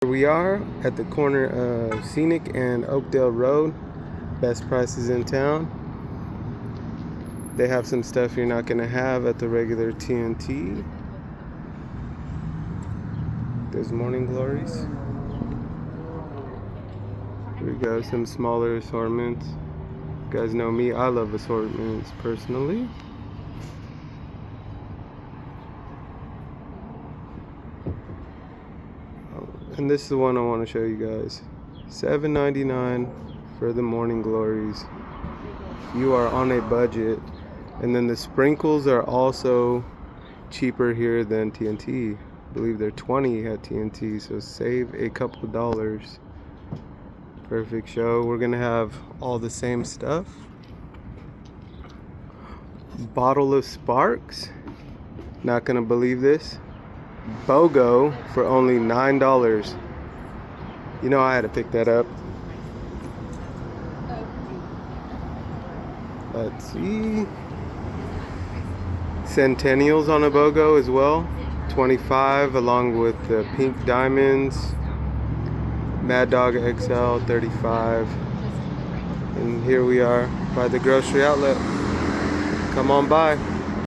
Here we are at the corner of Scenic and Oakdale Road. Best prices in town. They have some stuff you're not gonna have at the regular TNT. There's Morning Glories. Here we go, some smaller assortments. You guys know me, I love assortments personally. And this is the one I want to show you guys. $7.99 for the Morning Glories. You are on a budget. And then the sprinkles are also cheaper here than TNT. I believe they're 20 at TNT, so save a couple dollars. Perfect show. We're gonna have all the same stuff. Bottle of Sparks. Not gonna believe this. BOGO for only $9. You know I had to pick that up. Let's see. Centennials on a BOGO as well. 25 along with the pink diamonds. Mad Dog XL 35. And here we are by the grocery outlet. Come on by.